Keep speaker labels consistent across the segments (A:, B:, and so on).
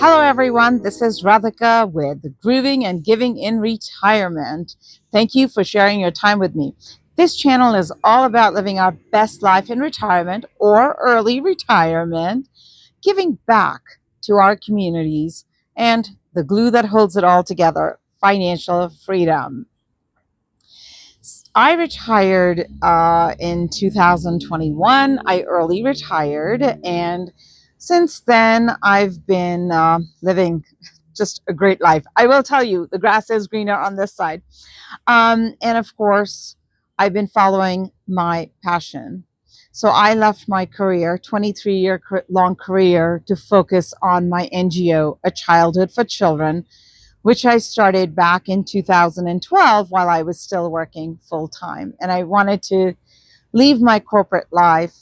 A: Hello, everyone. This is Radhika with Grooving and Giving in Retirement. Thank you for sharing your time with me. This channel is all about living our best life in retirement or early retirement, giving back to our communities, and the glue that holds it all together, financial freedom. I retired in 2021. I early retired, and since then, I've been living just a great life. I will tell you, the grass is greener on this side. And of course, I've been following my passion. So I left my career, 23-year long career, to focus on my NGO, A Childhood for Children, which I started back in 2012 while I was still working full time. And I wanted to leave my corporate life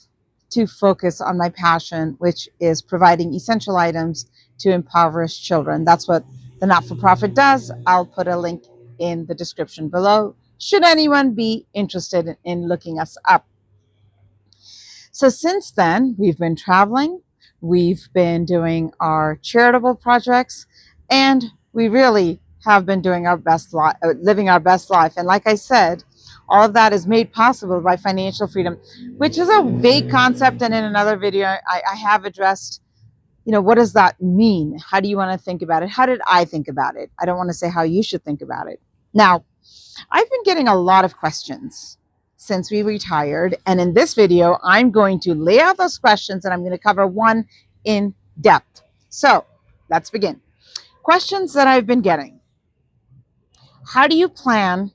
A: to focus on my passion, which is providing essential items to impoverished children. That's what the not-for-profit does. I'll put a link in the description below, should anyone be interested in looking us up. So since then, we've been traveling, we've been doing our charitable projects, and we really have been doing our best life, living our best life. And like I said, all of that is made possible by financial freedom, which is a vague concept. And in another video, I have addressed, what does that mean? How do you want to think about it? How did I think about it? I don't want to say how you should think about it. Now, I've been getting a lot of questions since we retired. And in this video, I'm going to lay out those questions and I'm going to cover one in depth. So let's begin. Questions that I've been getting. How do you plan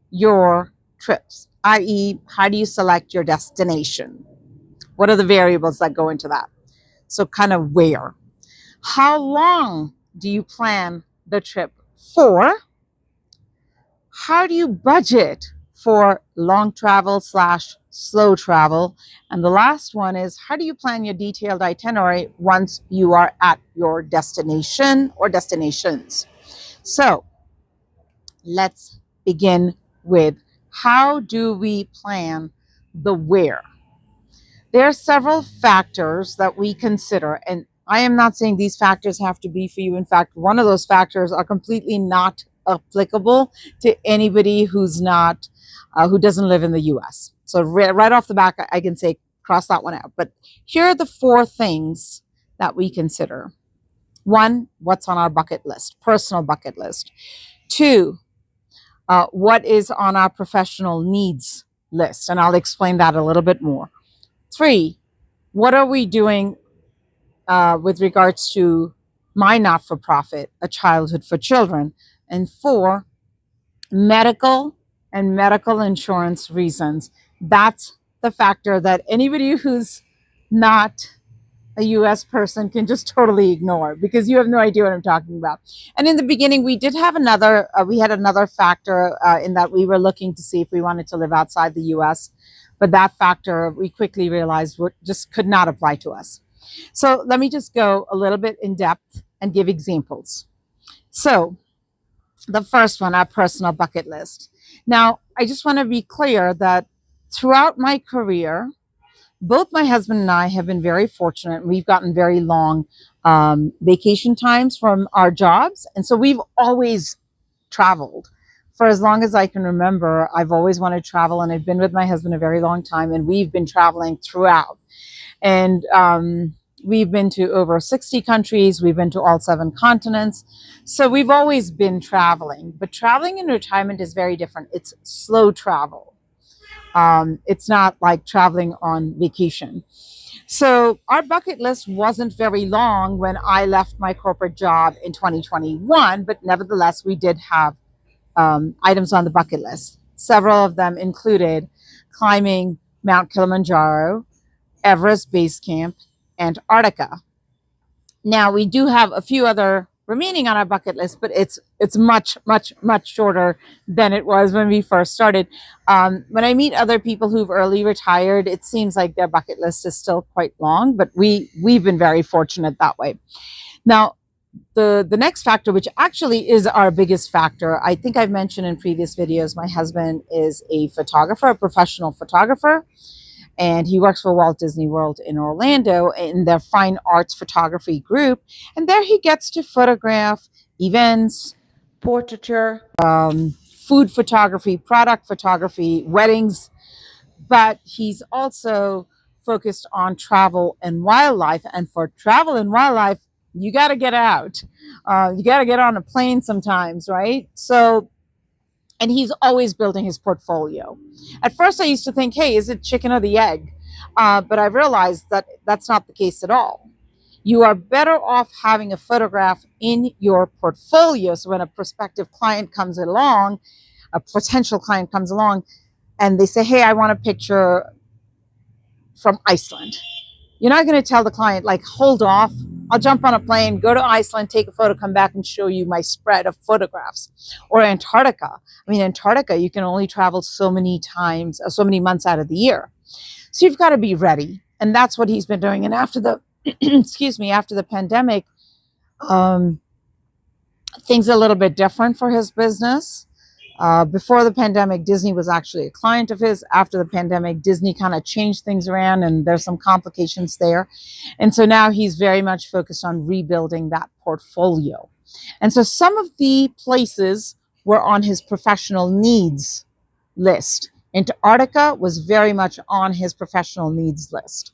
A: your trips? I.e., how do you select your destination? What are the variables that go into that? So kind of where? How long do you plan the trip for? How do you budget for long travel / slow travel? And the last one is, how do you plan your detailed itinerary once you are at your destination or destinations? So let's begin with, how do we plan the where? There are several factors that we consider, and I am not saying these factors have to be for you. In fact, one of those factors are completely not applicable to anybody who's not, who doesn't live in the US. So right off the back, I can say, cross that one out. But here are the 4 things that we consider. 1, what's on our bucket list, personal bucket list. 2, what is on our professional needs list? And I'll explain that a little bit more. 3, what are we doing with regards to my not-for-profit, A Childhood for Children? And 4, medical and medical insurance reasons. That's the factor that anybody who's not a US person can just totally ignore, because you have no idea what I'm talking about. And in the beginning, we did have another factor in that we were looking to see if we wanted to live outside the US. But that factor, we quickly realized, just could not apply to us. So let me just go a little bit in depth and give examples. So the first one, our personal bucket list. Now, I just want to be clear that throughout my career, both my husband and I have been very fortunate. We've gotten very long vacation times from our jobs. And so we've always traveled. For as long as I can remember, I've always wanted to travel, and I've been with my husband a very long time, and we've been traveling throughout. And we've been to over 60 countries. We've been to all 7 continents. So we've always been traveling. But traveling in retirement is very different. It's slow travel. It's not like traveling on vacation. So our bucket list wasn't very long when I left my corporate job in 2021, but nevertheless, we did have items on the bucket list. Several of them included climbing Mount Kilimanjaro, Everest Base Camp, Antarctica. Now, we do have a few other remaining on our bucket list, but it's much, much, much shorter than it was when we first started. When I meet other people who've early retired, it seems like their bucket list is still quite long, but we've been very fortunate that way. Now, the next factor, which actually is our biggest factor, I think I've mentioned in previous videos, my husband is a photographer, a professional photographer. and he works for Walt Disney World in Orlando in their fine arts photography group. And there he gets to photograph events, portraiture, food photography, product photography, weddings, but he's also focused on travel and wildlife. And for travel and wildlife, you got to get out. You got to get on a plane sometimes, right? So, and he's always building his portfolio. At first, I used to think, hey, is it chicken or the egg? But I realized that that's not the case at all. You are better off having a photograph in your portfolio. So when a prospective client comes along, a potential client comes along, and they say, hey, I want a picture from Iceland. You're not going to tell the client, like, hold off. I'll jump on a plane, go to Iceland, take a photo, come back and show you my spread of photographs. Or Antarctica. I mean, Antarctica, you can only travel so many times, so many months out of the year. So you've got to be ready. And that's what he's been doing. And after the, excuse me, after the pandemic, things are a little bit different for his business. Before the pandemic, Disney was actually a client of his. After the pandemic, Disney kind of changed things around and there's some complications there. And so now he's very much focused on rebuilding that portfolio. And so some of the places were on his professional needs list. Antarctica was very much on his professional needs list,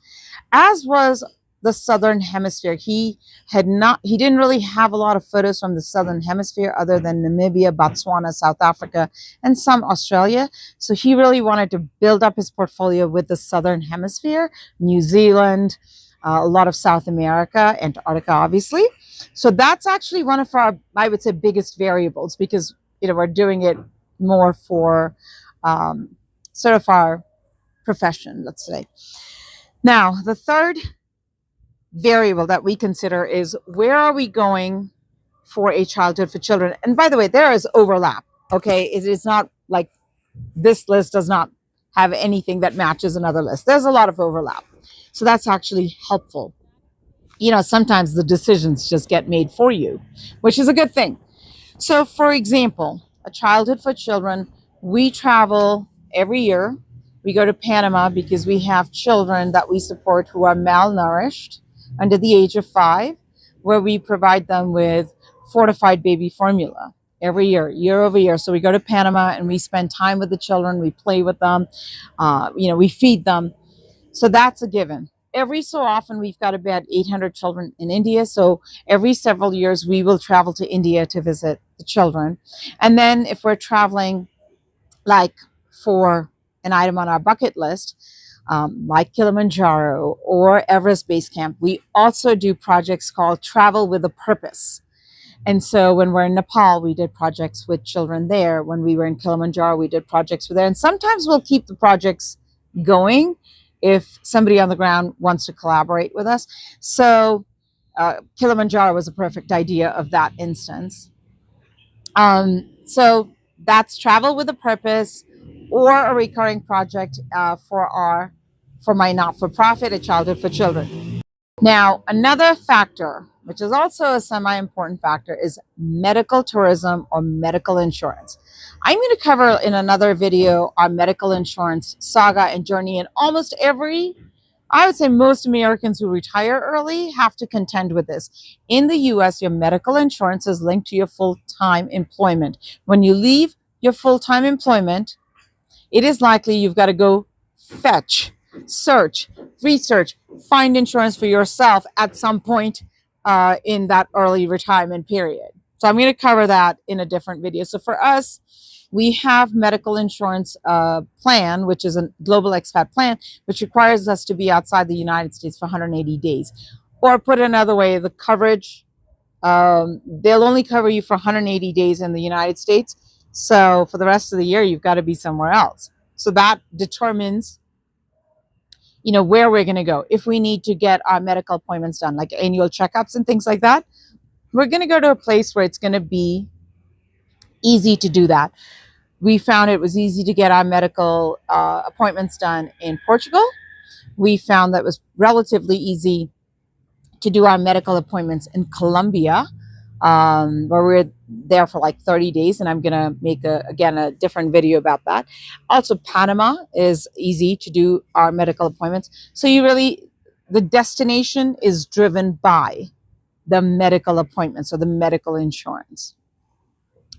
A: as was the Southern Hemisphere. He didn't really have a lot of photos from the Southern Hemisphere other than Namibia, Botswana, South Africa, and some Australia. So he really wanted to build up his portfolio with the Southern Hemisphere, New Zealand, a lot of South America, Antarctica, obviously. So that's actually one of our, I would say, biggest variables, because, we're doing it more for sort of our profession, let's say. Now, the third variable that we consider is, where are we going for a childhood for children? And by the way, there is overlap. Okay, it is not like this list does not have anything that matches another list. There's a lot of overlap, so that's actually helpful. Sometimes the decisions just get made for you, which is a good thing. So, for example, a childhood for children, we travel every year. We go to Panama because we have children that we support who are malnourished under the age of 5, where we provide them with fortified baby formula every year over year. So we go to Panama and we spend time with the children. We play with them. We feed them. So that's a given. Every so often, we've got about 800 children in India. So every several years, we will travel to India to visit the children. And then if we're traveling, like for an item on our bucket list, like Kilimanjaro or Everest Base Camp, we also do projects called Travel with a Purpose. And so when we're in Nepal, we did projects with children there. When we were in Kilimanjaro, we did projects with there. And sometimes we'll keep the projects going if somebody on the ground wants to collaborate with us. So Kilimanjaro was a perfect idea of that instance. So that's Travel with a Purpose, or a recurring project for my not-for-profit, A Childhood for Children. Now, another factor, which is also a semi-important factor, is medical tourism or medical insurance. I'm going to cover in another video our medical insurance saga and journey. And I would say most Americans who retire early have to contend with this. In the US, your medical insurance is linked to your full-time employment. When you leave your full-time employment, it is likely you've got to go fetch, search, research, find insurance for yourself at some point in that early retirement period. So I'm going to cover that in a different video. So for us, we have medical insurance plan, which is a global expat plan, which requires us to be outside the United States for 180 days. Or put another way, the coverage, they'll only cover you for 180 days in the United States. So for the rest of the year, you've got to be somewhere else. So that determines, where we're going to go. If we need to get our medical appointments done, like annual checkups and things like that, we're going to go to a place where it's going to be easy to do that. We found it was easy to get our medical appointments done in Portugal. We found that it was relatively easy to do our medical appointments in Colombia, where there for like 30 days, and I'm going to make a different video about that. Also, Panama is easy to do our medical appointments. So the destination is driven by the medical appointments or the medical insurance.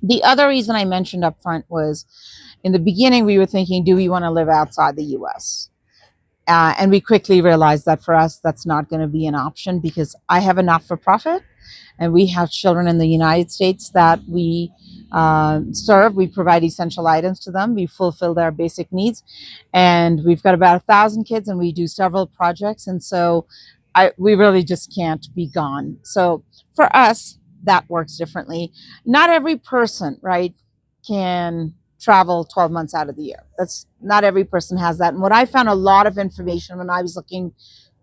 A: The other reason I mentioned up front was in the beginning, we were thinking, do we want to live outside the US? And we quickly realized that for us, that's not going to be an option because I have a not for profit and we have children in the United States that we serve. We provide essential items to them. We fulfill their basic needs. And we've got about 1,000 kids and we do several projects. And so we really just can't be gone. So for us, that works differently. Not every person, right, can travel 12 months out of the year. That's not every person has that. And what I found a lot of information when I was looking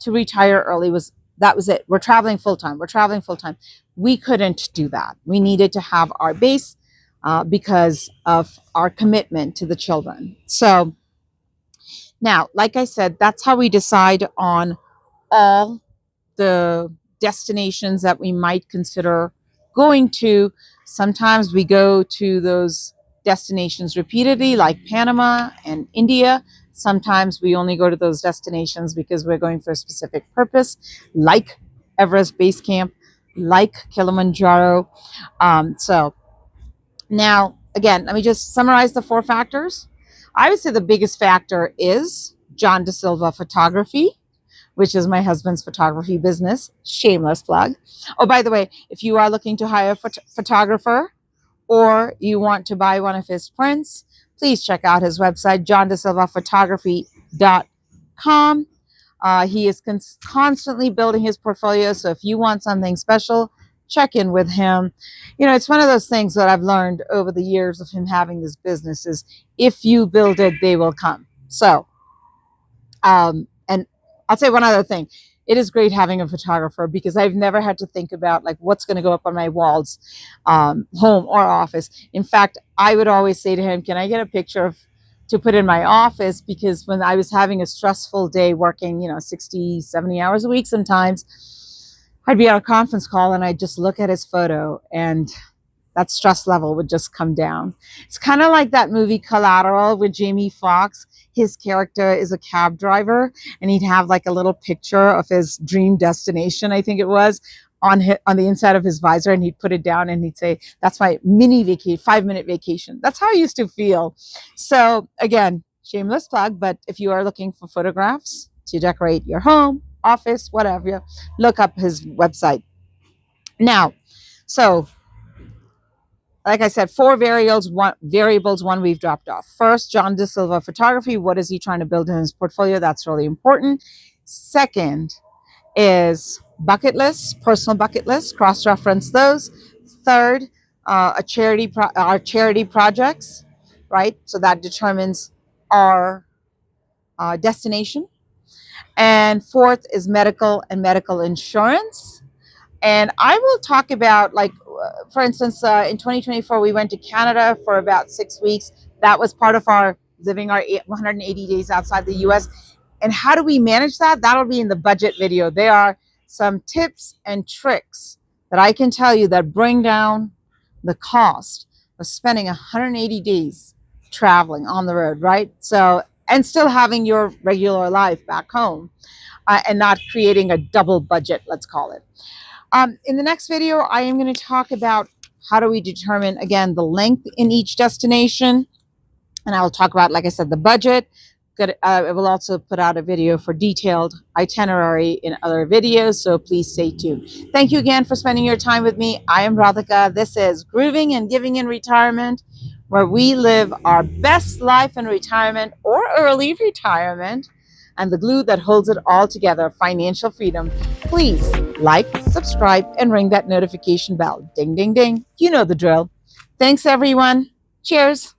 A: to retire early was that was it. We're traveling full time. We're traveling full time. We couldn't do that. We needed to have our base because of our commitment to the children. So now, like I said, that's how we decide on all the destinations that we might consider going to. Sometimes we go to those destinations repeatedly, like Panama and India. Sometimes we only go to those destinations because we're going for a specific purpose, like Everest Base Camp, like Kilimanjaro. So now, again, let me just summarize the 4 factors. I would say the biggest factor is John De Silva Photography, which is my husband's photography business. Shameless plug. Oh, by the way, if you are looking to hire a photographer or you want to buy one of his prints, please check out his website, johndesilvaphotography.com. He is constantly building his portfolio. So if you want something special, check in with him. It's one of those things that I've learned over the years of him having this business is if you build it, they will come. So, and I'll say one other thing. It is great having a photographer because I've never had to think about like what's going to go up on my walls, home or office. In fact, I would always say to him, can I get a picture to put in my office? Because when I was having a stressful day working, 60, 70 hours a week, sometimes I'd be on a conference call and I'd just look at his photo and that stress level would just come down. It's kind of like that movie Collateral with Jamie Foxx. His character is a cab driver and he'd have like a little picture of his dream destination, I think it was, on the inside of his visor, and he'd put it down and he'd say, that's my mini vacation, 5-minute vacation. That's how I used to feel. So again, shameless plug, but if you are looking for photographs to decorate your home, office, whatever, look up his website. Now, so like I said, 4 variables, one we've dropped off. First, John De Silva Photography. What is he trying to build in his portfolio? That's really important. Second is bucket lists, personal bucket lists, cross-reference those. Third, our charity projects, right? So that determines our destination. And fourth is medical and medical insurance. And I will talk about, like, for instance, in 2024, we went to Canada for about 6 weeks. That was part of our living our 180 days outside the US. And how do we manage that? That'll be in the budget video. There are some tips and tricks that I can tell you that bring down the cost of spending 180 days traveling on the road, right? So, and still having your regular life back home and not creating a double budget, let's call it. In the next video, I am going to talk about how do we determine, again, the length in each destination. And I will talk about, like I said, the budget. I will also put out a video for detailed itinerary in other videos, so please stay tuned. Thank you again for spending your time with me. I am Radhika. This is Grooving and Giving in Retirement, where we live our best life in retirement or early retirement, and the glue that holds it all together, financial freedom. Please like, subscribe, and ring that notification bell. Ding, ding, ding. You know the drill. Thanks, everyone. Cheers.